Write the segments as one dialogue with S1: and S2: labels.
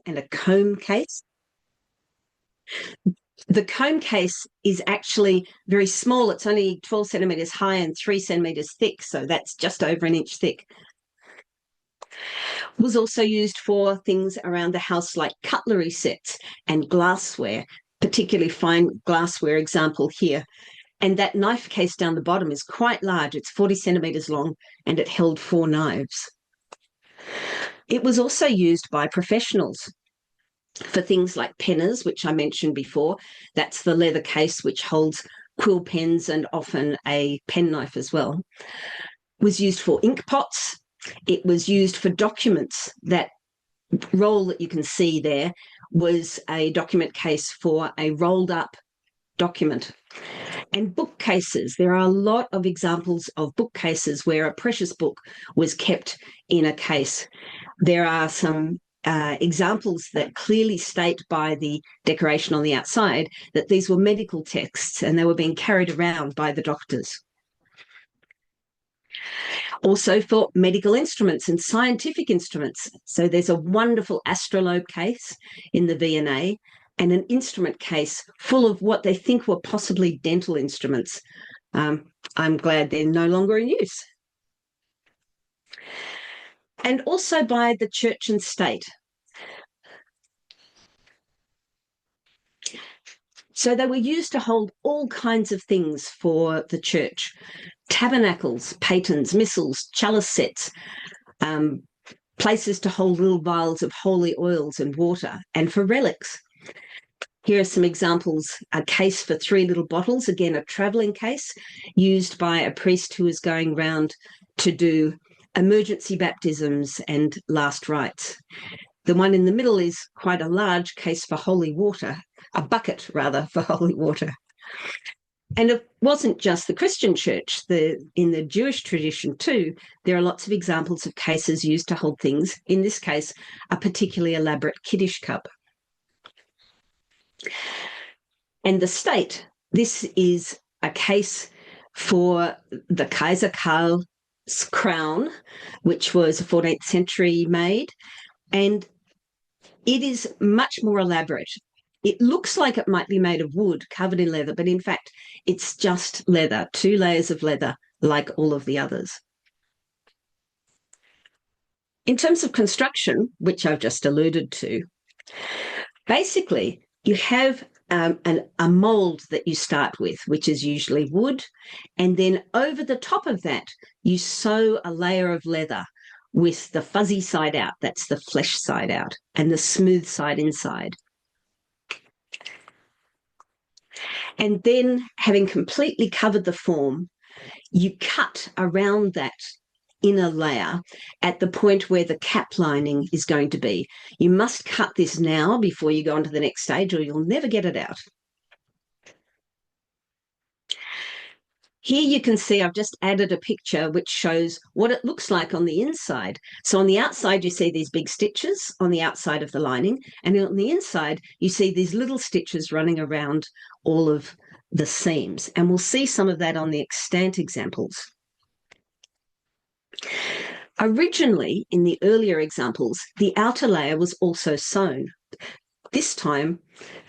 S1: and a comb case. The comb case is actually very small. It's only 12 centimetres high and 3 centimetres thick, so that's just over an inch thick. Was also used for things around the house like cutlery sets and glassware, particularly fine glassware example here. And that knife case down the bottom is quite large. It's 40 centimetres long and it held 4 knives. It was also used by professionals for things like penners, which I mentioned before. That's the leather case which holds quill pens and often a penknife as well. It was used for ink pots. It was used for documents. That roll that you can see there was a document case for a rolled up document. And bookcases. There are a lot of examples of bookcases where a precious book was kept in a case. There are some examples that clearly state by the decoration on the outside that these were medical texts and they were being carried around by the doctors. Also for medical instruments and scientific instruments. So there's a wonderful astrolabe case in the V&A and an instrument case full of what they think were possibly dental instruments. I'm glad they're no longer in use. And also by the church and state. So they were used to hold all kinds of things for the church. Tabernacles, patens, missals, chalice sets, places to hold little vials of holy oils and water, and for relics. Here are some examples. A case for 3 little bottles, again, a travelling case used by a priest who was going round to do emergency baptisms and last rites. The one in the middle is quite a large case for holy water, a bucket rather for holy water. And it wasn't just the Christian church. In the Jewish tradition too, there are lots of examples of cases used to hold things. In this case, a particularly elaborate Kiddush cup. And the state, this is a case for the Kaiser Karl's crown, which was a 14th century made, and it is much more elaborate. It looks like it might be made of wood, covered in leather, but in fact, it's just leather, 2 layers of leather, like all of the others. In terms of construction, which I've just alluded to, basically, you have a mould that you start with, which is usually wood, and then over the top of that, you sew a layer of leather with the fuzzy side out, that's the flesh side out, and the smooth side inside. And then, having completely covered the form, you cut around that inner layer at the point where the cap lining is going to be. You must cut this now before you go on to the next stage or you'll never get it out. Here you can see I've just added a picture which shows what it looks like on the inside. So on the outside, you see these big stitches on the outside of the lining, and on the inside, you see these little stitches running around all of the seams. And we'll see some of that on the extant examples. Originally, in the earlier examples, the outer layer was also sewn. This time,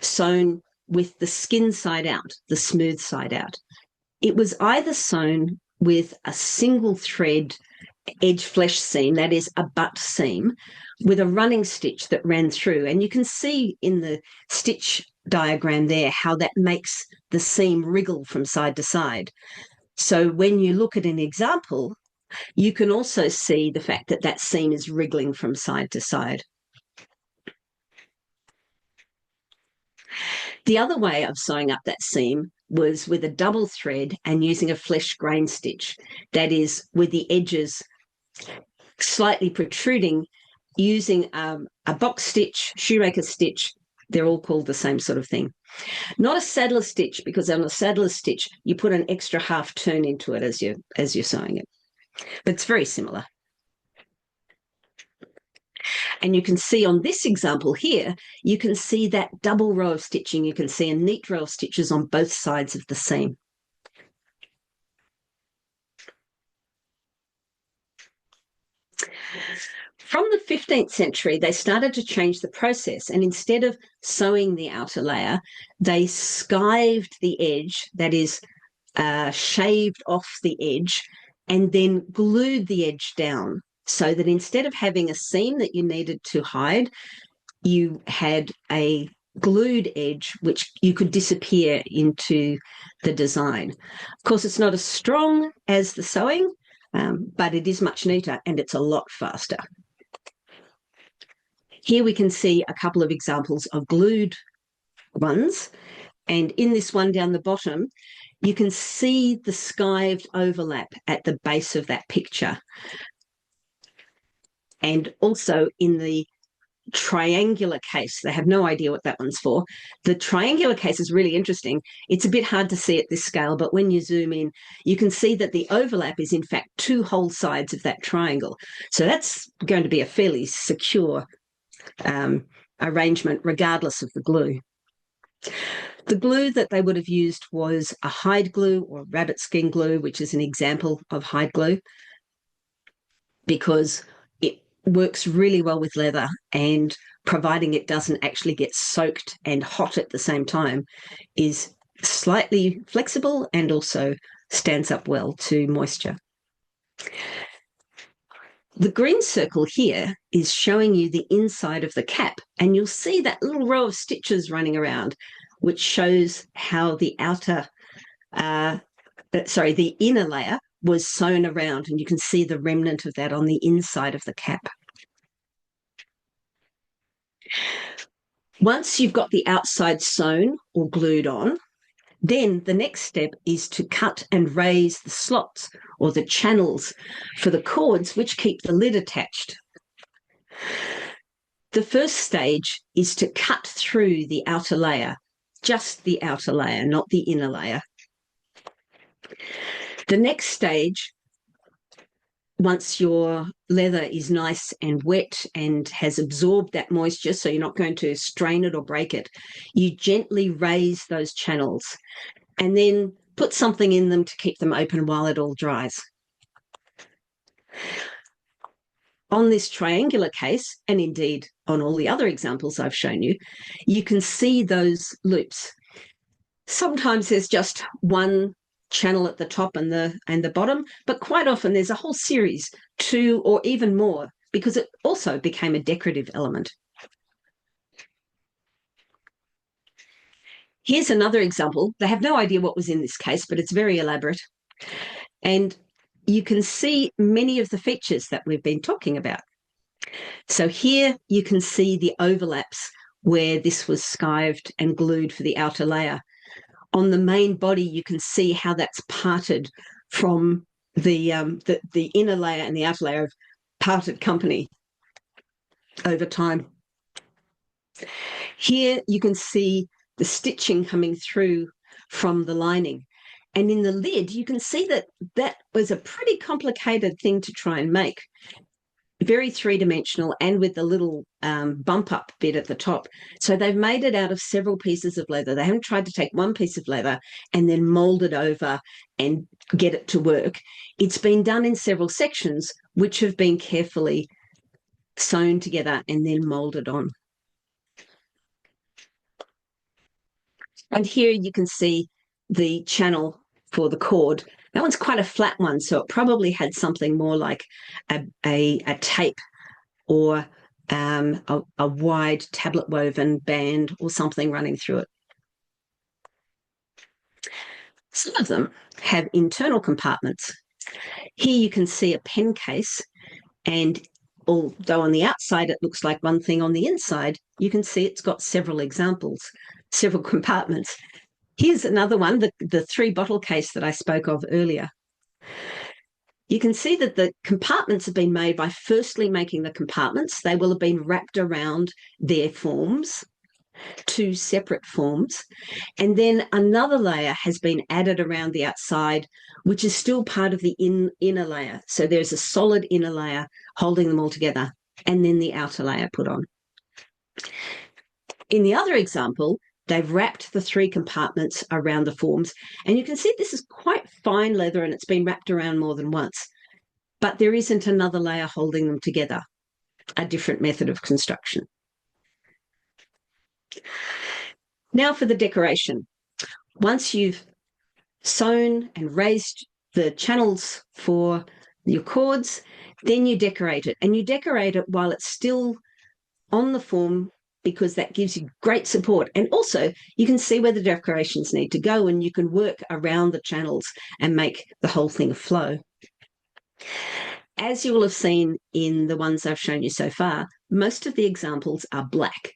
S1: sewn with the skin side out, the smooth side out. It was either sewn with a single thread edge flesh seam, that is a butt seam, with a running stitch that ran through. And you can see in the stitch diagram there how that makes the seam wriggle from side to side. So when you look at an example, you can also see the fact that that seam is wriggling from side to side. The other way of sewing up that seam was with a double thread and using a flesh grain stitch, that is with the edges slightly protruding, using a box stitch, shoemaker stitch. They're all called the same sort of thing. Not a saddler stitch, because on a saddler stitch, you put an extra half turn into it as you're sewing it. But it's very similar. And you can see on this example here, you can see that double row of stitching. You can see a neat row of stitches on both sides of the seam. From the 15th century, they started to change the process, and instead of sewing the outer layer, they skived the edge, that is, shaved off the edge, and then glued the edge down, so that instead of having a seam that you needed to hide, you had a glued edge which you could disappear into the design. Of course, it's not as strong as the sewing, but it is much neater and it's a lot faster. Here we can see a couple of examples of glued ones. And in this one down the bottom, you can see the skived overlap at the base of that picture. And also in the triangular case, they have no idea what that one's for. The triangular case is really interesting. It's a bit hard to see at this scale, but when you zoom in, you can see that the overlap is in fact two whole sides of that triangle. So that's going to be a fairly secure arrangement regardless of the glue. The glue that they would have used was a hide glue or rabbit skin glue, which is an example of hide glue, because it works really well with leather, and providing it doesn't actually get soaked and hot at the same time, is slightly flexible and also stands up well to moisture. The green circle here is showing you the inside of the cap, and you'll see that little row of stitches running around, which shows how the the inner layer was sewn around, and you can see the remnant of that on the inside of the cap. Once you've got the outside sewn or glued on, then the next step is to cut and raise the slots or the channels for the cords which keep the lid attached. The first stage is to cut through the outer layer, just the outer layer, not the inner layer. The next stage, once your leather is nice and wet and has absorbed that moisture, so you're not going to strain it or break it, you gently raise those channels and then put something in them to keep them open while it all dries. On this triangular case, and indeed on all the other examples I've shown you, you can see those loops. Sometimes there's just one channel at the top and the bottom, but quite often there's a whole series, two or even more, because it also became a decorative element. Here's another example. They have no idea what was in this case, but it's very elaborate. And you can see many of the features that we've been talking about. So here you can see the overlaps where this was skived and glued for the outer layer. On the main body, you can see how that's parted from the inner layer and the outer layer of parted company over time. Here you can see the stitching coming through from the lining. And in the lid, you can see that that was a pretty complicated thing to try and make. Very three-dimensional and with the little bump up bit at the top. So they've made it out of several pieces of leather. They haven't tried to take one piece of leather and then mold it over and get it to work. It's been done in several sections, which have been carefully sewn together and then molded on. And here you can see the channel for the cord. That one's quite a flat one, so it probably had something more like a tape or a wide tablet woven band or something running through it. Some of them have internal compartments. Here you can see a pen case, and although on the outside it looks like one thing, on the inside you can see it's got several examples, several compartments. Here's another one, the 3-bottle case that I spoke of earlier. You can see that the compartments have been made by firstly making the compartments. They will have been wrapped around their forms, 2 separate forms, and then another layer has been added around the outside, which is still part of the inner layer. So there's a solid inner layer holding them all together, and then the outer layer put on. In the other example, they've wrapped the 3 compartments around the forms, and you can see this is quite fine leather and it's been wrapped around more than once, but there isn't another layer holding them together. a different method of construction. Now for the decoration. Once you've sewn and raised the channels for your cords, then you decorate it. And you decorate it while it's still on the form, because that gives you great support. And also you can see where the decorations need to go, and you can work around the channels and make the whole thing flow. As you will have seen in the ones I've shown you so far, most of the examples are black,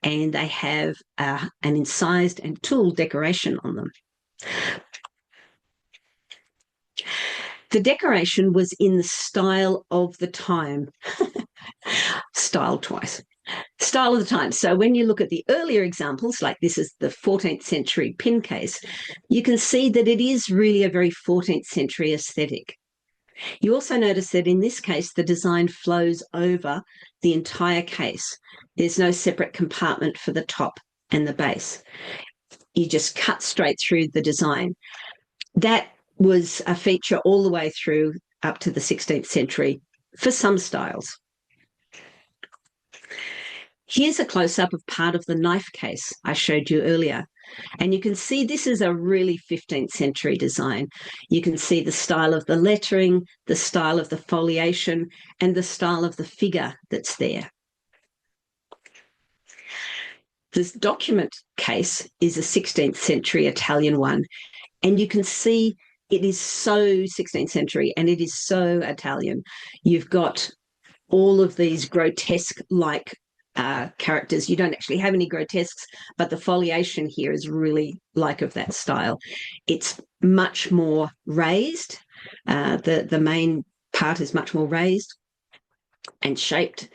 S1: and they have an incised and tooled decoration on them. The decoration was in the style of the time. Style twice. Style of the time. So when you look at the earlier examples, like this is the 14th century pin case, you can see that it is really a very 14th century aesthetic. You also notice that in this case, the design flows over the entire case. There's no separate compartment for the top and the base. You just cut straight through the design. That was a feature all the way through up to the 16th century for some styles. Here's a close-up of part of the knife case I showed you earlier. And you can see this is a really 15th century design. You can see the style of the lettering, the style of the foliation, and the style of the figure that's there. This document case is a 16th century Italian one. And you can see it is so 16th century and it is so Italian. You've got all of these grotesque-like characters. You don't actually have any grotesques, but the foliation here is really like of that style. It's much more raised. The main part is much more raised and shaped.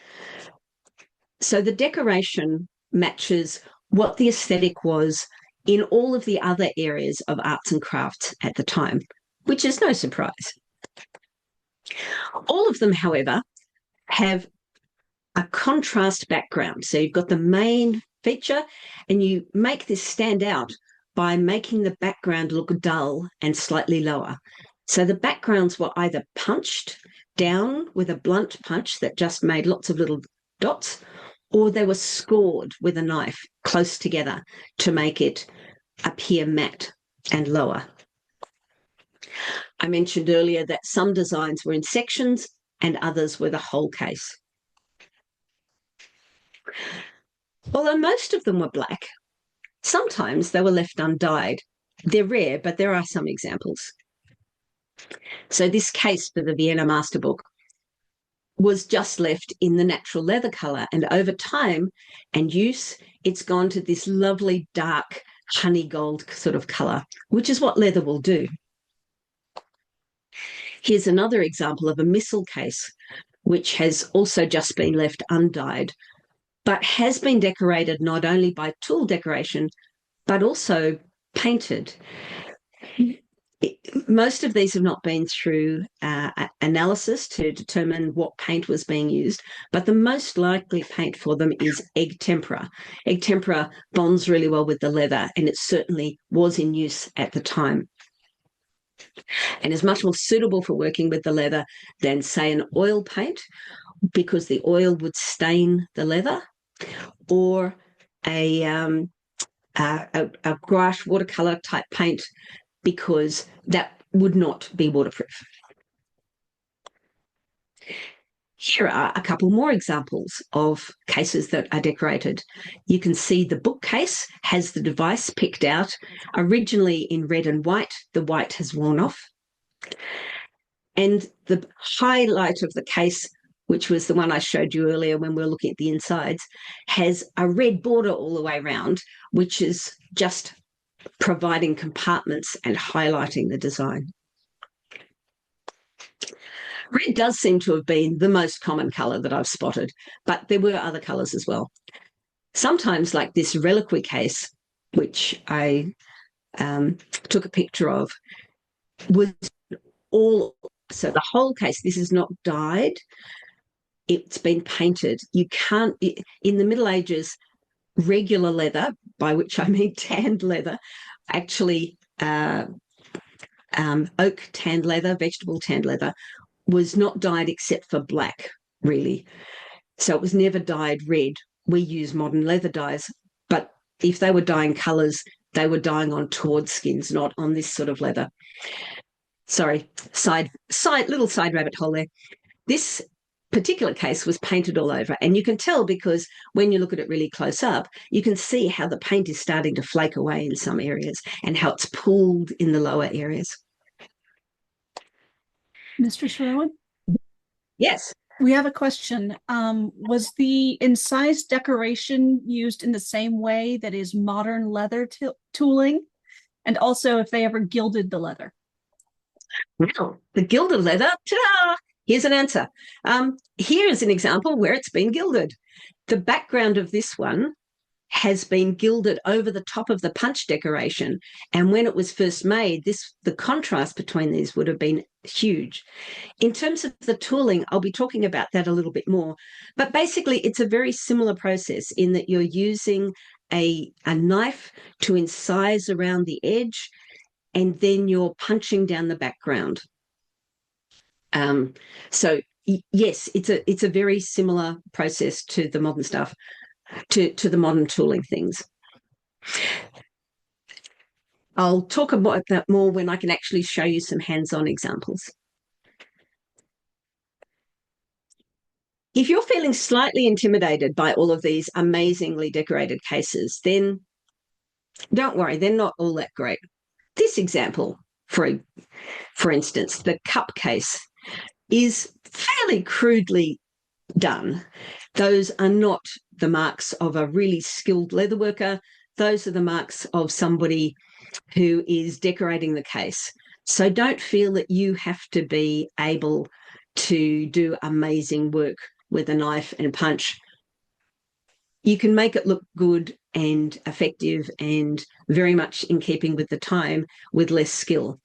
S1: So the decoration matches what the aesthetic was in all of the other areas of arts and crafts at the time, which is no surprise. All of them, however, have a contrast background. So you've got the main feature, and you make this stand out by making the background look dull and slightly lower. So the backgrounds were either punched down with a blunt punch that just made lots of little dots, or they were scored with a knife close together to make it appear matte and lower. I mentioned earlier that some designs were in sections and others were the whole case. Although most of them were black, sometimes they were left undyed. They're rare, but there are some examples. So this case for the Vienna Masterbook was just left in the natural leather colour, and over time and use, it's gone to this lovely dark honey gold sort of colour, which is what leather will do. Here's another example of a missal case, which has also just been left undyed, but has been decorated not only by tool decoration, but also painted. Most of these have not been through analysis to determine what paint was being used, but the most likely paint for them is egg tempera. Egg tempera bonds really well with the leather, and it certainly was in use at the time, and is much more suitable for working with the leather than, say, an oil paint, because the oil would stain the leather, or a gouache watercolor type paint, because that would not be waterproof. Here are a couple more examples of cases that are decorated. You can see the bookcase has the device picked out, originally in red and white. The white has worn off. And the highlight of the case, which was the one I showed you earlier when we were looking at the insides, has a red border all the way around, which is just providing compartments and highlighting the design. Red does seem to have been the most common colour that I've spotted, but there were other colours as well. Sometimes, like this reliquary case, which I took a picture of, was all, so the whole case, this is not dyed, it's been painted. You can't, in the Middle Ages, regular leather, by which I mean tanned leather, actually oak tanned leather, vegetable tanned leather, was not dyed except for black, really. So it was never dyed red. We use modern leather dyes, but if they were dyeing colours, they were dyeing on tawed skins, not on this sort of leather. Sorry, little side rabbit hole there. This particular case was painted all over, and you can tell because when you look at it really close up, you can see how the paint is starting to flake away in some areas and how it's pooled in the lower areas.
S2: Mistress Rowan?
S1: Yes.
S2: We have a question. Was the incised decoration used in the same way that is modern leather tooling? And also if they ever gilded the leather?
S1: Well, the gilded leather, ta-da! Here's an answer. Here is an example where it's been gilded. The background of this one has been gilded over the top of the punch decoration. And when it was first made, the contrast between these would have been huge. In terms of the tooling, I'll be talking about that a little bit more. But basically, it's a very similar process in that you're using a knife to incise around the edge, and then you're punching down the background. So yes, it's a very similar process to the modern stuff, to the modern tooling things. I'll talk about that more when I can actually show you some hands-on examples. If you're feeling slightly intimidated by all of these amazingly decorated cases, then don't worry, they're not all that great. This example, for instance, the cup case, is fairly crudely done. Those are not the marks of a really skilled leatherworker. Those are the marks of somebody who is decorating the case. So don't feel that you have to be able to do amazing work with a knife and punch. You can make it look good and effective and very much in keeping with the time with less skill.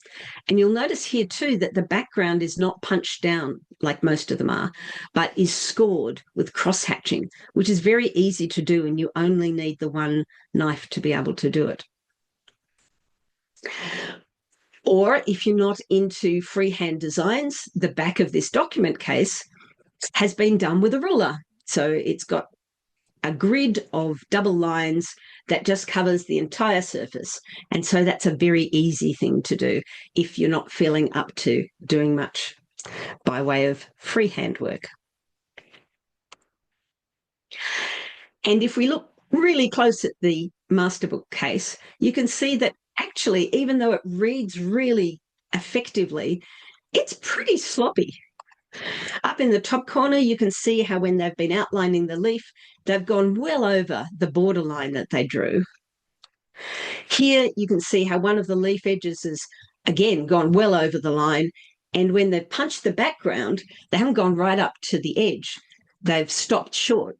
S1: And you'll notice here too that the background is not punched down like most of them are, but is scored with cross-hatching, which is very easy to do, and you only need the one knife to be able to do it. Or if you're not into freehand designs, the back of this document case has been done with a ruler. So it's got a grid of double lines that just covers the entire surface. And so that's a very easy thing to do if you're not feeling up to doing much by way of freehand work. And if we look really close at the masterbook case, you can see that actually, even though it reads really effectively, it's pretty sloppy. Up in the top corner, you can see how when they've been outlining the leaf, they've gone well over the borderline that they drew. Here, you can see how one of the leaf edges has, again, gone well over the line. And when they've punched the background, they haven't gone right up to the edge. They've stopped short.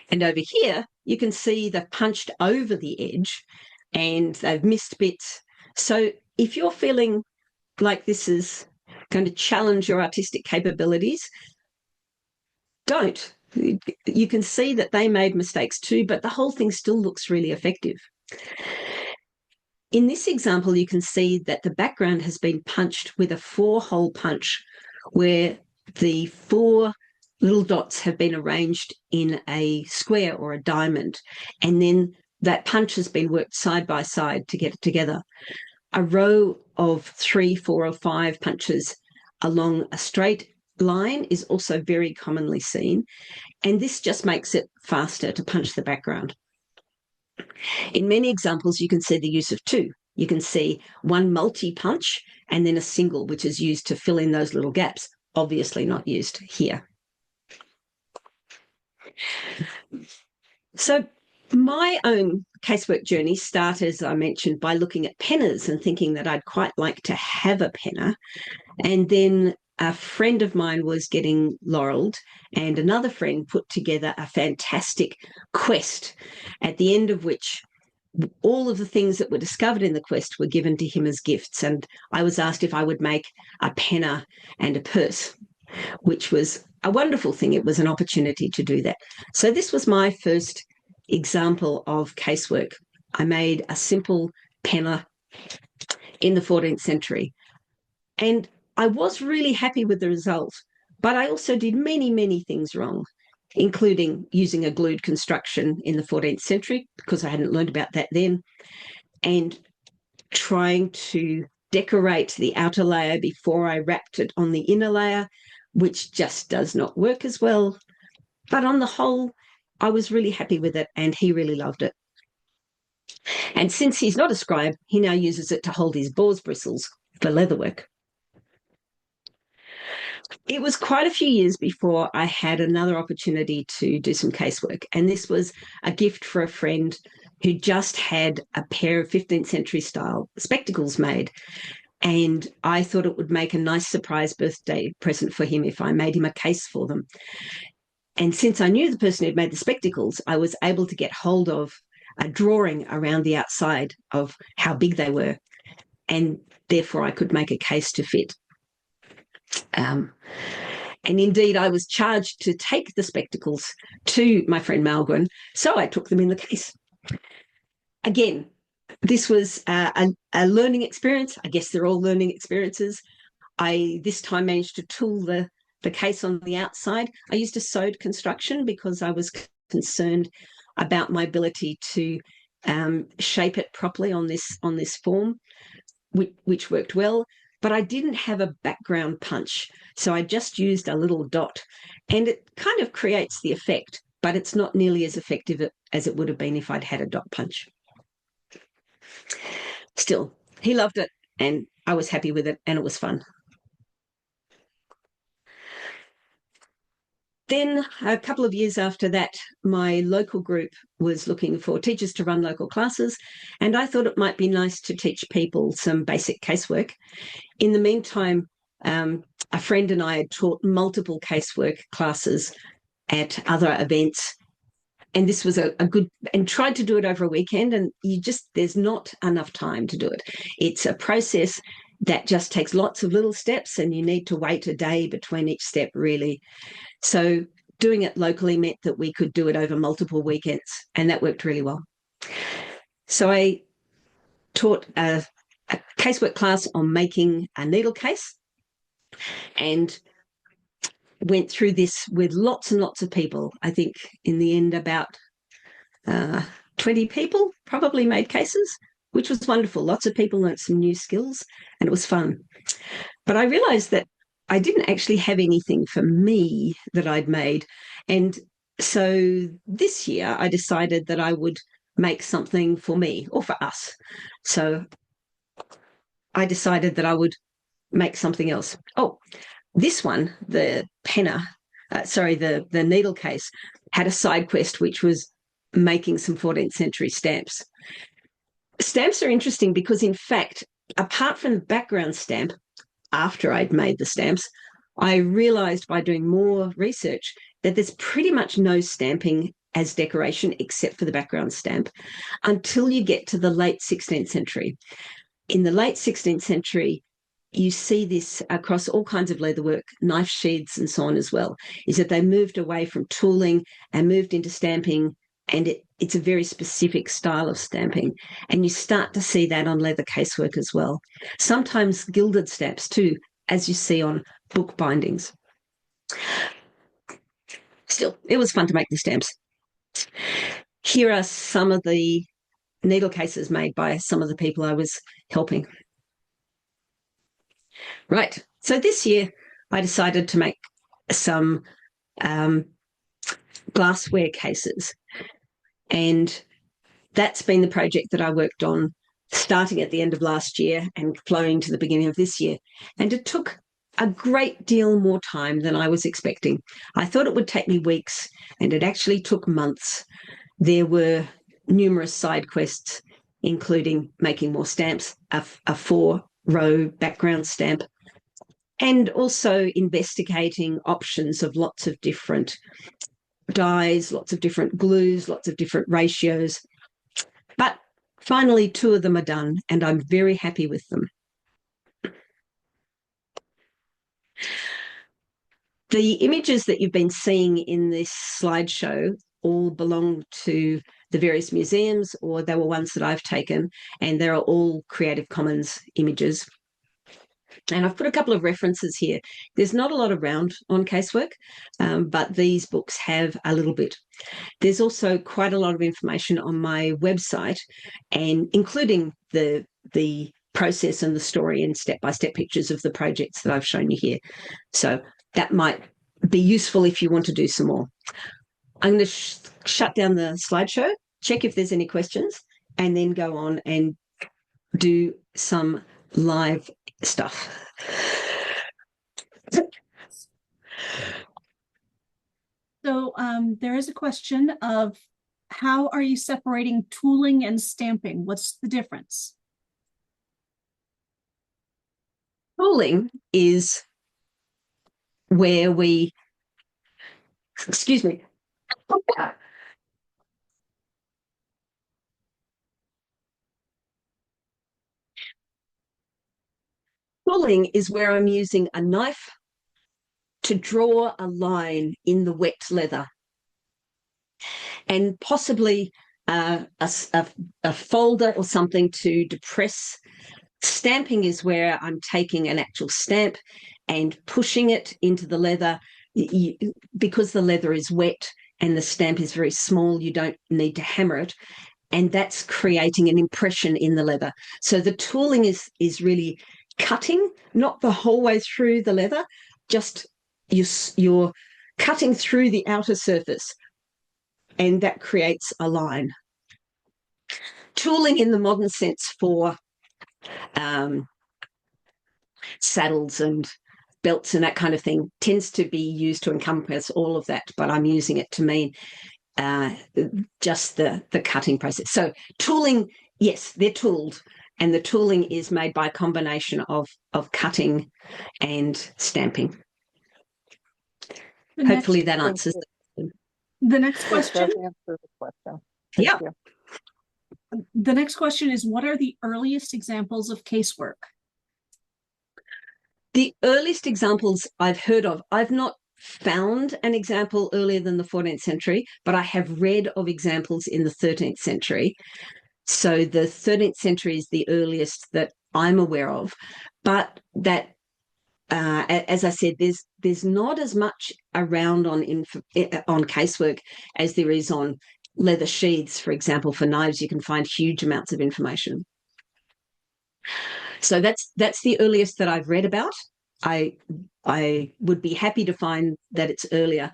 S1: And over here, you can see they've punched over the edge and they've missed bits. So if you're feeling like this is going to challenge your artistic capabilities, don't. You can see that they made mistakes too, but the whole thing still looks really effective. In this example, you can see that the background has been punched with a 4-hole punch where the 4 little dots have been arranged in a square or a diamond, and then that punch has been worked side by side to get it together. A row of 3, 4, or 5 punches along a straight line is also very commonly seen, and this just makes it faster to punch the background. In many examples, you can see the use of 2. You can see one multi-punch and then a single, which is used to fill in those little gaps, obviously not used here. So my own casework journey started, as I mentioned, by looking at penners and thinking that I'd quite like to have a penner. And then a friend of mine was getting laurelled, and another friend put together a fantastic quest, at the end of which all of the things that were discovered in the quest were given to him as gifts. And I was asked if I would make a penner and a purse, which was a wonderful thing. It was an opportunity to do that. So this was my first example of casework. I made a simple penner in the 14th century. And I was really happy with the result, But I also did many, many things wrong, including using a glued construction in the 14th century, because I hadn't learned about that then, and trying to decorate the outer layer before I wrapped it on the inner layer, which just does not work as well. But on the whole, I was really happy with it, and he really loved it. And since he's not a scribe, he now uses it to hold his boar's bristles for leatherwork. It was quite a few years before I had another opportunity to do some casework. And this was a gift for a friend who just had a pair of 15th century style spectacles made. And I thought it would make a nice surprise birthday present for him if I made him a case for them. And since I knew the person who'd made the spectacles, I was able to get hold of a drawing around the outside of how big they were. And therefore I could make a case to fit. And indeed, I was charged to take the spectacles to my friend Malgren, so I took them in the case. Again, this was a learning experience. I guess they're all learning experiences. I this time managed to tool the case on the outside. I used a sewed construction because I was concerned about my ability to shape it properly on this form, which worked well. But I didn't have a background punch, so I just used a little dot, and it kind of creates the effect, but it's not nearly as effective as it would have been if I'd had a dot punch. Still, he loved it, and I was happy with it, and it was fun. Then a couple of years after that, my local group was looking for teachers to run local classes, and I thought it might be nice to teach people some basic casework. In the meantime, a friend and I had taught multiple casework classes at other events, and this was a good, and tried to do it over a weekend, and there's not enough time to do it. It's a process that just takes lots of little steps, and you need to wait a day between each step, really. So doing it locally meant that we could do it over multiple weekends, and that worked really well. So I taught a casework class on making a needle case, and went through this with lots and lots of people. I think in the end about 20 people probably made cases, which was wonderful. Lots of people learnt some new skills, and it was fun. But I realised that I didn't actually have anything for me that I'd made. And so this year I decided that I would make something for me or for us. So I decided that I would make something else. Oh, this one, the penner, the needle case, had a side quest, which was making some 14th century stamps. Stamps are interesting because, in fact, apart from the background stamp, after I'd made the stamps, I realised by doing more research that there's pretty much no stamping as decoration except for the background stamp until you get to the late 16th century. In the late 16th century, you see this across all kinds of leatherwork, knife sheaths and so on as well, is that they moved away from tooling and moved into stamping, and it's a very specific style of stamping. And you start to see that on leather casework as well. Sometimes gilded stamps too, as you see on book bindings. Still, it was fun to make the stamps. Here are some of the needle cases made by some of the people I was helping. Right, so this year I decided to make some glassware cases, and that's been the project that I worked on starting at the end of last year and flowing to the beginning of this year. And it took a great deal more time than I was expecting. I thought it would take me weeks, and it actually took months. There were numerous side quests, including making more stamps, a 4-row background stamp, and also investigating options of lots of different dyes, lots of different glues, lots of different ratios. But finally, 2 of them are done, and I'm very happy with them. The images that you've been seeing in this slideshow all belong to the various museums, or they were ones that I've taken, and they're all Creative Commons images. And I've put a couple of references here. There's not a lot around on Casework, but these books have a little bit. There's also quite a lot of information on my website, and including the process and the story and step-by-step pictures of the projects that I've shown you here. So that might be useful if you want to do some more. I'm going to shut down the slideshow, check if there's any questions, and then go on and do some live stuff.
S2: So there is a question of how are you separating tooling and stamping? What's the difference?
S1: Tooling is where we, excuse me, tooling is where I'm using a knife to draw a line in the wet leather, and possibly a folder or something to depress. Stamping is where I'm taking an actual stamp and pushing it into the leather. Because the leather is wet and the stamp is very small, you don't need to hammer it, and that's creating an impression in the leather. So the tooling is really cutting, not the whole way through the leather, just you're cutting through the outer surface, and that creates a line. Tooling in the modern sense for saddles and belts and that kind of thing tends to be used to encompass all of that, but I'm using it to mean just the cutting process. So tooling, yes, they're tooled, and the tooling is made by a combination of cutting and stamping. Hopefully that answers
S2: the next question.
S3: That answers the question.
S1: Yeah.
S2: The next question is, what are the earliest examples of casework?
S1: The earliest examples I've heard of, I've not found an example earlier than the 14th century, but I have read of examples in the 13th century. So the 13th century is the earliest that I'm aware of, but that, as I said, there's not as much around on casework as there is on leather sheaths, for example. For knives, you can find huge amounts of information. So that's the earliest that I've read about. I would be happy to find that it's earlier.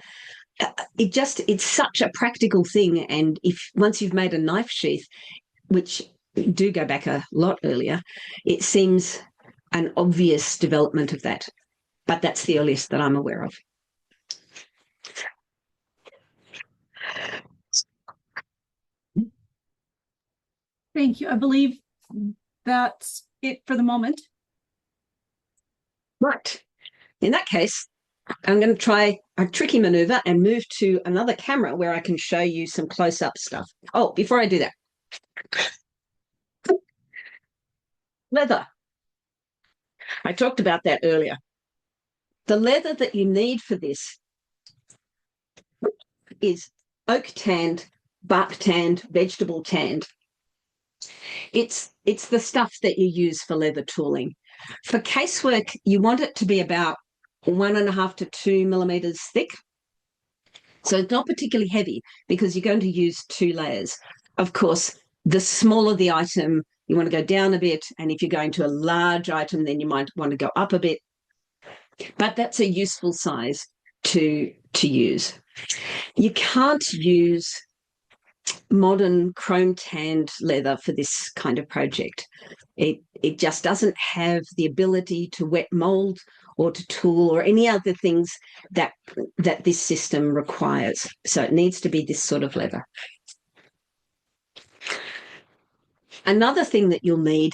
S1: It's such a practical thing, and if once you've made a knife sheath, which do go back a lot earlier, it seems an obvious development of that. But that's the earliest that I'm aware of.
S2: Thank you. I believe that's it for the moment.
S1: Right. In that case, I'm going to try a tricky maneuver and move to another camera where I can show you some close-up stuff. Oh, before I do that, leather. I talked about that earlier. The leather that you need for this is oak tanned, bark tanned, vegetable tanned. It's the stuff that you use for leather tooling. For casework, you want it to be about 1.5 to 2 millimeters thick. So it's not particularly heavy because you're going to use 2 layers. Of course, the smaller the item, you want to go down a bit. And if you're going to a large item, then you might want to go up a bit. But that's a useful size to use. You can't use modern chrome tanned leather for this kind of project. It just doesn't have the ability to wet mold or to tool or any other things that this system requires. So it needs to be this sort of leather. Another thing that you'll need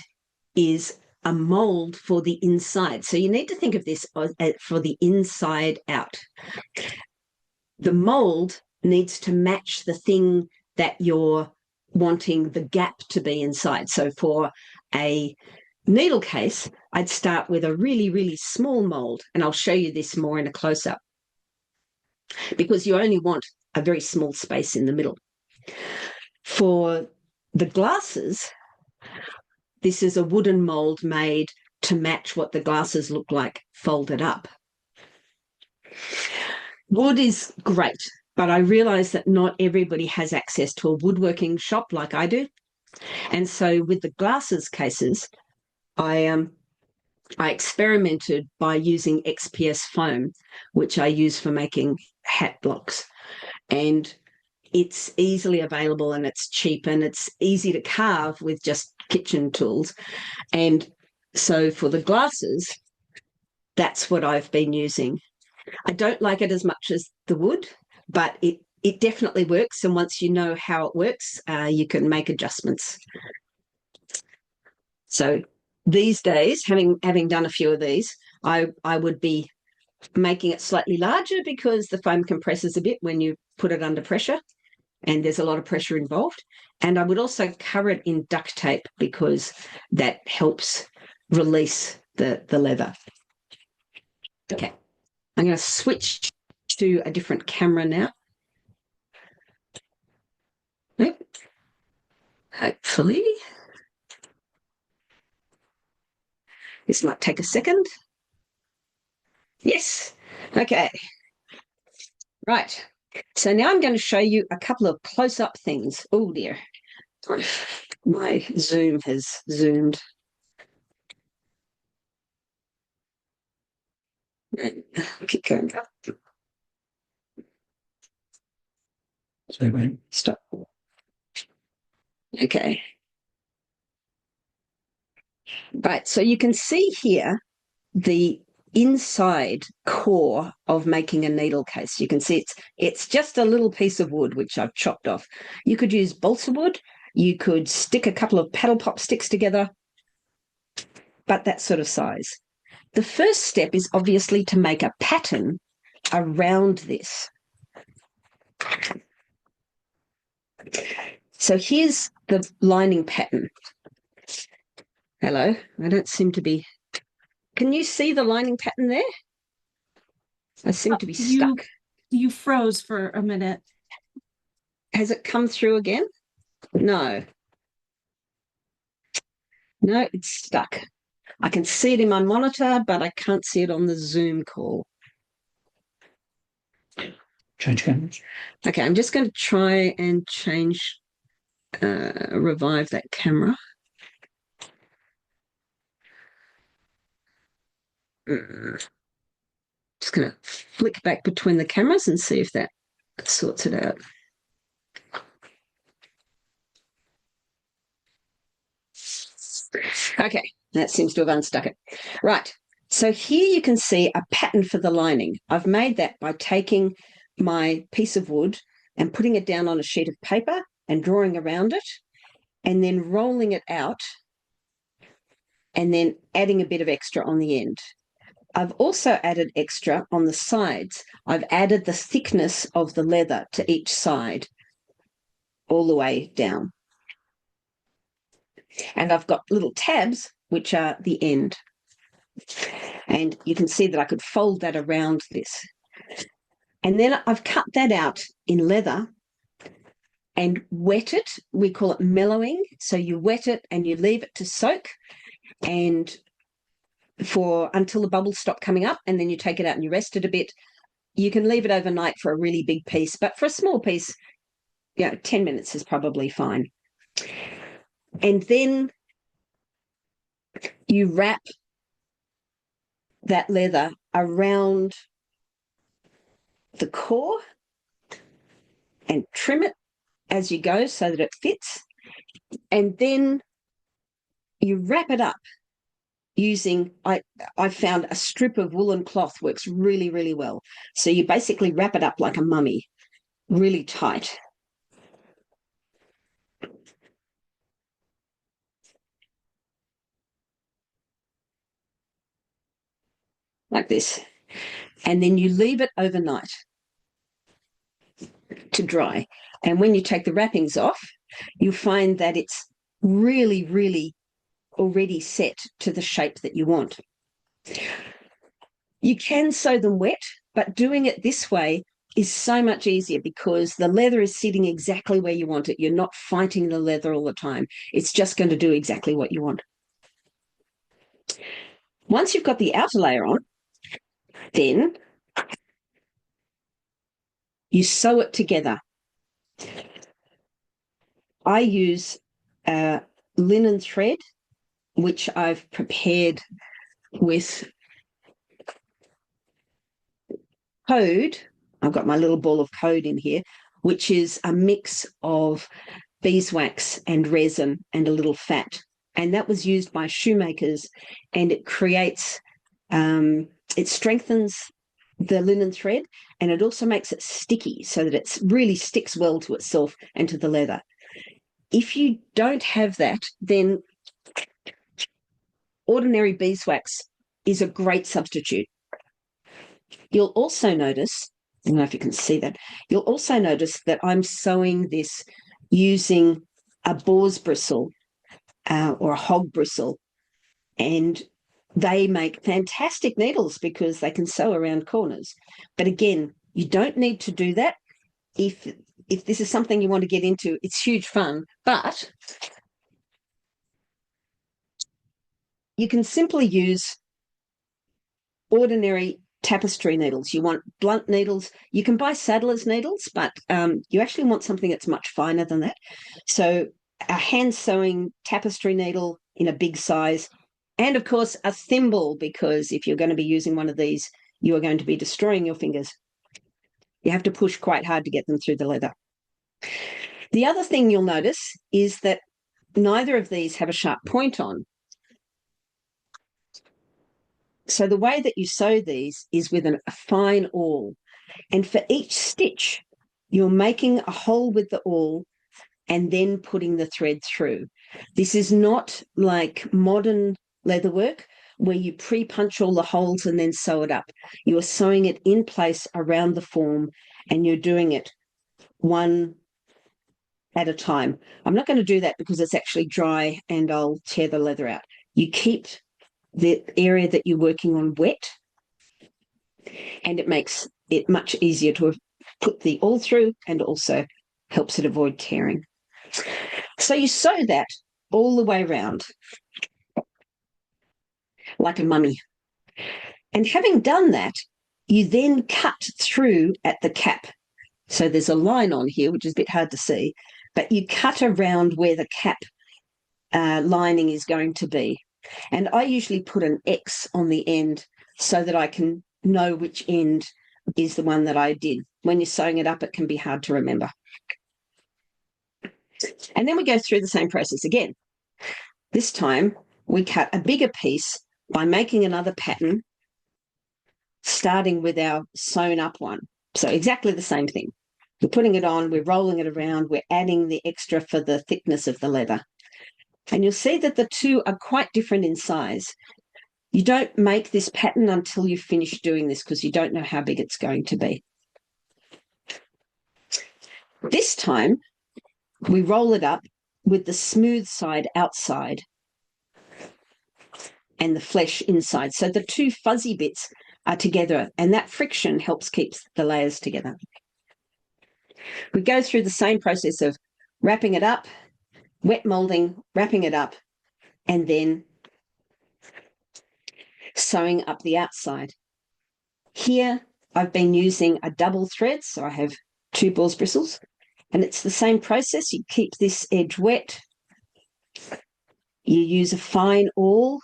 S1: is a mold for the inside. So you need to think of this for the inside out. The mold needs to match the thing that you're wanting the gap to be inside. So for a needle case, I'd start with a really, really small mold, and I'll show you this more in a close-up, because you only want a very small space in the middle. For the glasses, this is a wooden mold made to match what the glasses look like folded up. Wood is great, but I realise that not everybody has access to a woodworking shop like I do. And so with the glasses cases, I experimented by using XPS foam, which I use for making hat blocks. And it's easily available and it's cheap and it's easy to carve with just kitchen tools. And so for the glasses, that's what I've been using. I don't like it as much as the wood, but it definitely works. And once you know how it works, you can make adjustments. So these days, having done a few of these, I would be making it slightly larger because the foam compresses a bit when you put it under pressure and there's a lot of pressure involved. And I would also cover it in duct tape because that helps release the leather. Okay, I'm going to switch to a different camera now. Hopefully. This might take a second. Yes. Okay. Right. So now I'm going to show you a couple of close-up things. Oh, dear. My Zoom has zoomed. Keep going up. So stop. Okay. Right. So you can see here the inside core of making a needle case. You can see it's just a little piece of wood which I've chopped off. You could use balsa wood, you could stick a couple of paddle pop sticks together, but that sort of size. The first step is obviously to make a pattern around this. So here's the lining pattern. Hello, I don't seem to be... Can you see the lining pattern there? I seem to be stuck.
S2: You froze for a minute.
S1: Has it come through again? No. No, it's stuck. I can see it in my monitor, but I can't see it on the Zoom call.
S3: Change cameras.
S1: Okay, I'm just going to try and change, revive that camera. Just going to flick back between the cameras and see if that sorts it out. Okay, that seems to have unstuck it. Right, so here you can see a pattern for the lining. I've made that by taking my piece of wood and putting it down on a sheet of paper and drawing around it and then rolling it out and then adding a bit of extra on the end. I've also added extra on the sides. I've added the thickness of the leather to each side all the way down. And I've got little tabs, which are the end. And you can see that I could fold that around this. And then I've cut that out in leather and wet it. We call it mellowing. So you wet it and you leave it to soak and until the bubbles stop coming up, and then you take it out and you rest it a bit. You can leave it overnight for a really big piece, but for a small piece, 10 minutes is probably fine. And then you wrap that leather around the core and trim it as you go so that it fits. And then you wrap it up using, I found a strip of woolen cloth works really, really well. So you basically wrap it up like a mummy, really tight. Like this. And then you leave it overnight to dry. And when you take the wrappings off, you'll find that it's really, really already set to the shape that you want. You can sew them wet, but doing it this way is so much easier because the leather is sitting exactly where you want it. You're not fighting the leather all the time. It's just going to do exactly what you want. Once you've got the outer layer on, then you sew it together. I use linen thread, which I've prepared with code. I've got my little ball of code in here, which is a mix of beeswax and resin and a little fat. And that was used by shoemakers, and it creates, it strengthens the linen thread, and it also makes it sticky so that it really sticks well to itself and to the leather. If you don't have that, then ordinary beeswax is a great substitute. You'll also notice, I don't know if you can see that, you'll also notice that I'm sewing this using a boar's bristle or a hog bristle, and they make fantastic needles because they can sew around corners. But again, you don't need to do that. If this is something you want to get into, it's huge fun, but you can simply use ordinary tapestry needles. You want blunt needles. You can buy saddler's needles, but you actually want something that's much finer than that. So a hand sewing tapestry needle in a big size, and of course a thimble, because if you're going to be using one of these, you are going to be destroying your fingers. You have to push quite hard to get them through the leather. The other thing you'll notice is that neither of these have a sharp point on. So the way that you sew these is with a fine awl. And for each stitch, you're making a hole with the awl and then putting the thread through. This is not like modern leatherwork where you pre-punch all the holes and then sew it up. You are sewing it in place around the form, and you're doing it one at a time. I'm not going to do that because it's actually dry and I'll tear the leather out. You keep the area that you're working on wet, and it makes it much easier to put the awl through, and also helps it avoid tearing. So you sew that all the way around like a mummy. And having done that, you then cut through at the cap. So there's a line on here, which is a bit hard to see, but you cut around where the cap lining is going to be. And I usually put an X on the end so that I can know which end is the one that I did. When you're sewing it up, it can be hard to remember. And then we go through the same process again. This time we cut a bigger piece by making another pattern, starting with our sewn up one. So exactly the same thing. We're putting it on, we're rolling it around, we're adding the extra for the thickness of the leather. And you'll see that the two are quite different in size. You don't make this pattern until you've finished doing this, because you don't know how big it's going to be. This time, we roll it up with the smooth side outside and the flesh inside. So the two fuzzy bits are together, and that friction helps keep the layers together. We go through the same process of wrapping it up, wet molding, wrapping it up, and then sewing up the outside. Here, I've been using a double thread, so I have 2 boar's bristles, and it's the same process. You keep this edge wet, you use a fine awl,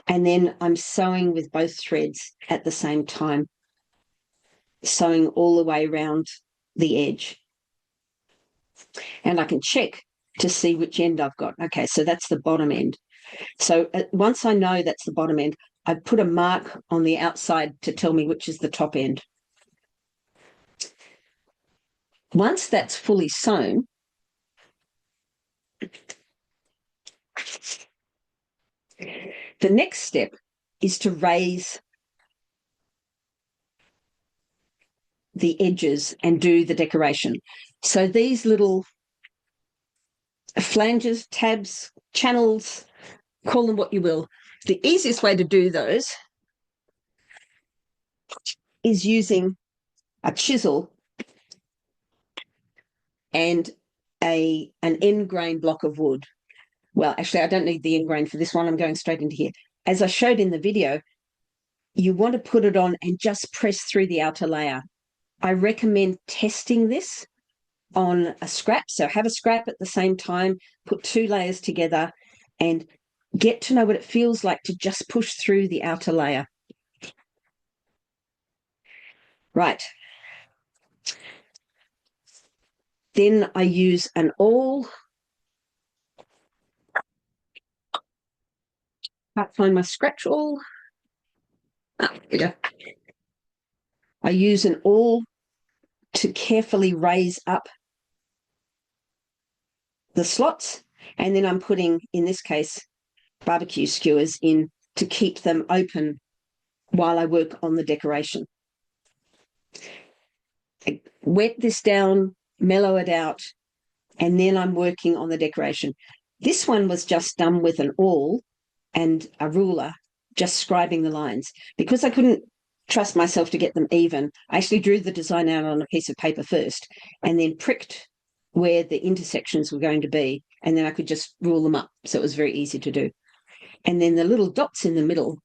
S1: and then I'm sewing with both threads at the same time, sewing all the way around the edge. And I can check to see which end I've got. Okay, so that's the bottom end. So once I know that's the bottom end, I put a mark on the outside to tell me which is the top end. Once that's fully sewn, the next step is to raise the edges and do the decoration. So these little flanges, tabs, channels, call them what you will. The easiest way to do those is using a chisel and an end grain block of wood. Well, actually, I don't need the end grain for this one. I'm going straight into here. as I showed in the video, you want to put it on and just press through the outer layer. I recommend testing this on a scrap. So have a scrap at the same time, put 2 layers together and get to know what it feels like to just push through the outer layer. Right. Then I use an awl. Can't find my scratch awl. Oh, yeah. I use an awl to carefully raise up the slots, and then I'm putting, in this case, barbecue skewers in to keep them open while I work on the decoration. I wet this down, mellow it out, and then I'm working on the decoration. This one was just done with an awl and a ruler, just scribing the lines. Because I couldn't trust myself to get them even, I actually drew the design out on a piece of paper first and then pricked where the intersections were going to be, and then I could just rule them up. So it was very easy to do. And then the little dots in the middle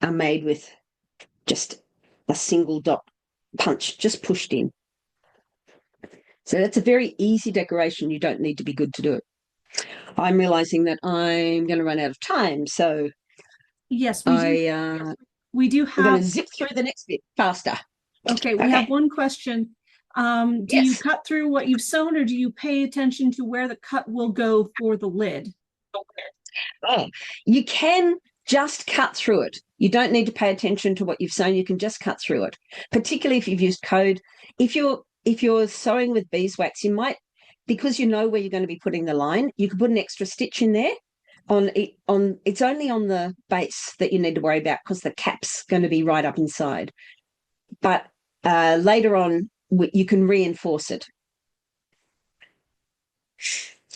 S1: are made with just a single dot punch, just pushed in. So that's a very easy decoration. You don't need to be good to do it. I'm realizing that I'm going to run out of time. So
S2: Yes,
S1: we
S2: do
S1: we're going to
S2: have.
S1: zip through the next bit faster.
S2: Okay, we have one question. Do you
S1: Yes.
S2: cut through what you've sewn, or do you pay attention to where the cut will go for the lid?
S1: Oh, you can just cut through it. You don't need to pay attention to what you've sewn. You can just cut through it, particularly if you've used code. If you're sewing with beeswax, you might, because you know where you're going to be putting the line, you could put an extra stitch in there. It's only on the base that you need to worry about because the cap's going to be right up inside. But later on, you can reinforce it.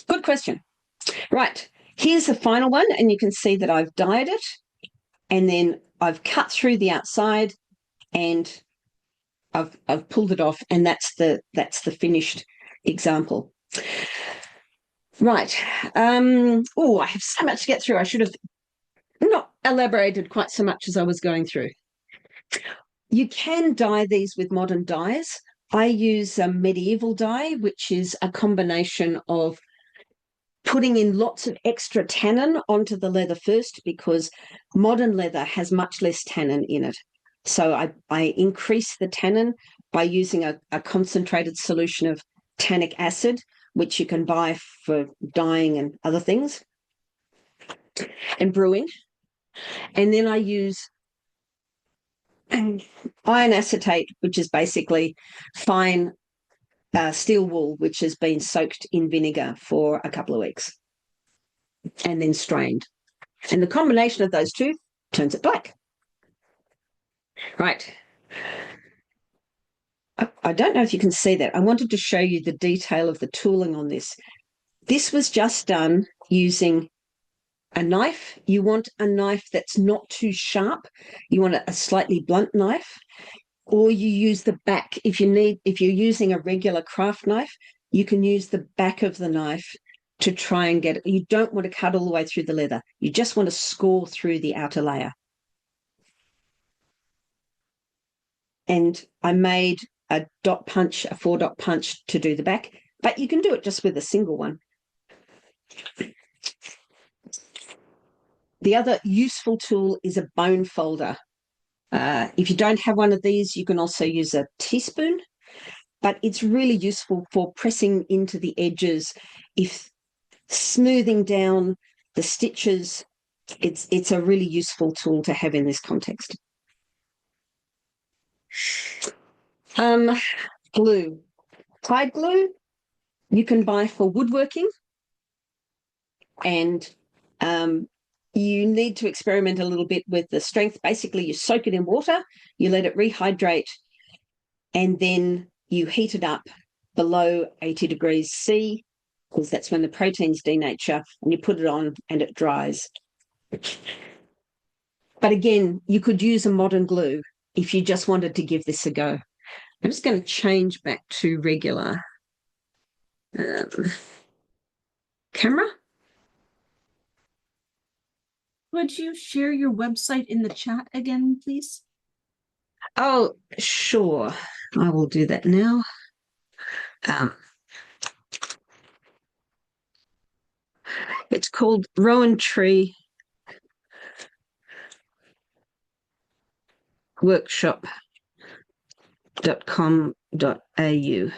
S1: Good question. Right. Here's the final one, and you can see that I've dyed it, and then I've cut through the outside, and I've pulled it off, and that's the finished example. Right. Oh, I have so much to get through. I should have not elaborated quite so much as I was going through. You can dye these with modern dyes. I use a medieval dye, which is a combination of putting in lots of extra tannin onto the leather first, because modern leather has much less tannin in it. So I increase the tannin by using a concentrated solution of tannic acid, which you can buy for dyeing and other things, and brewing. And then I use iron acetate, which is basically fine steel wool, which has been soaked in vinegar for a couple of weeks and then strained. And the combination of those two turns it black. Right. I don't know if you can see that. I wanted to show you the detail of the tooling on this. This was just done using a knife. You want a knife that's not too sharp. You want a slightly blunt knife, or you use the back. If you're using a regular craft knife, you can use the back of the knife to try and get it. You don't want to cut all the way through the leather. You just want to score through the outer layer. And I made a 4-dot punch to do the back, but you can do it just with a single one. The other useful tool is a bone folder. If you don't have one of these, you can also use a teaspoon, but it's really useful for pressing into the edges, if smoothing down the stitches. It's a really useful tool to have in this context. Glue. Tide glue you can buy for woodworking, and you need to experiment a little bit with the strength. Basically, you soak it in water, you let it rehydrate, and then you heat it up below 80 degrees C, because that's when the proteins denature, and you put it on and it dries. But again, you could use a modern glue if you just wanted to give this a go. I'm just going to change back to regular camera.
S2: Could you share your website in the chat again, please?
S1: Oh, sure. I will do that now. Um, it's called Rowan Tree workshop.com.au.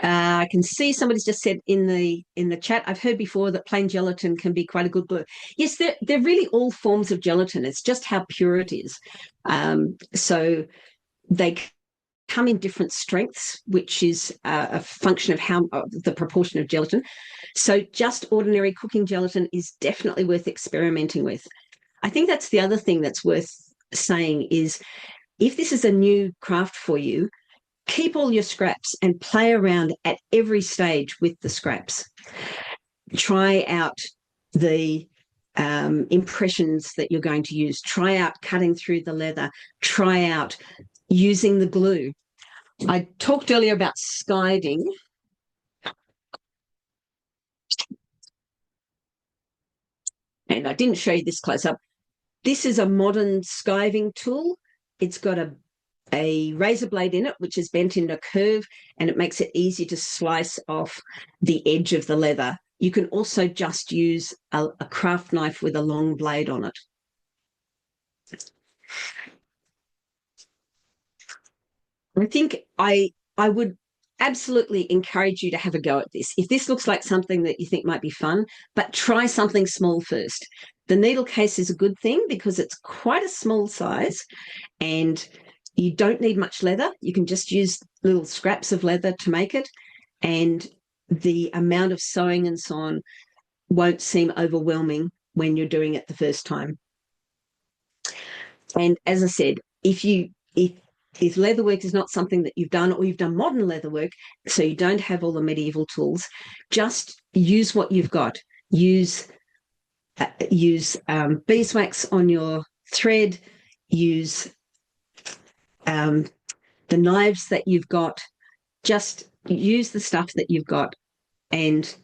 S1: I can see somebody's just said in the chat. I've heard before that plain gelatin can be quite a good glue. Yes, they're really all forms of gelatin. It's just how pure it is. So they come in different strengths, which is a function of how the proportion of gelatin. So just ordinary cooking gelatin is definitely worth experimenting with. I think that's the other thing that's worth saying is if this is a new craft for you, keep all your scraps and play around at every stage with the scraps. Try out the impressions that you're going to use. Try out cutting through the leather. Try out using the glue. I talked earlier about skiving. And I didn't show you this close up. This is a modern skiving tool. It's got a razor blade in it, which is bent in a curve, and it makes it easy to slice off the edge of the leather. You can also just use a craft knife with a long blade on it. I think I would absolutely encourage you to have a go at this. If this looks like something that you think might be fun, but try something small first. The needle case is a good thing because it's quite a small size and you don't need much leather. You can just use little scraps of leather to make it. And the amount of sewing and so on won't seem overwhelming when you're doing it the first time. And as I said, if leatherwork is not something that you've done, or you've done modern leatherwork, so you don't have all the medieval tools, just use what you've got. Use beeswax on your thread. Use the knives that you've got. Just use the stuff that you've got and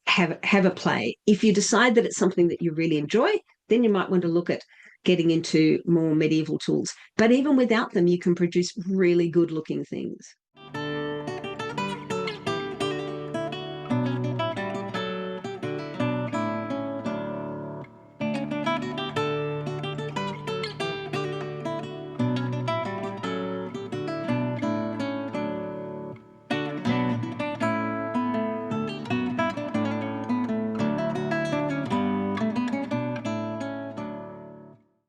S1: have a play. If you decide that it's something that you really enjoy, then you might want to look at getting into more medieval tools. But even without them, you can produce really good looking things.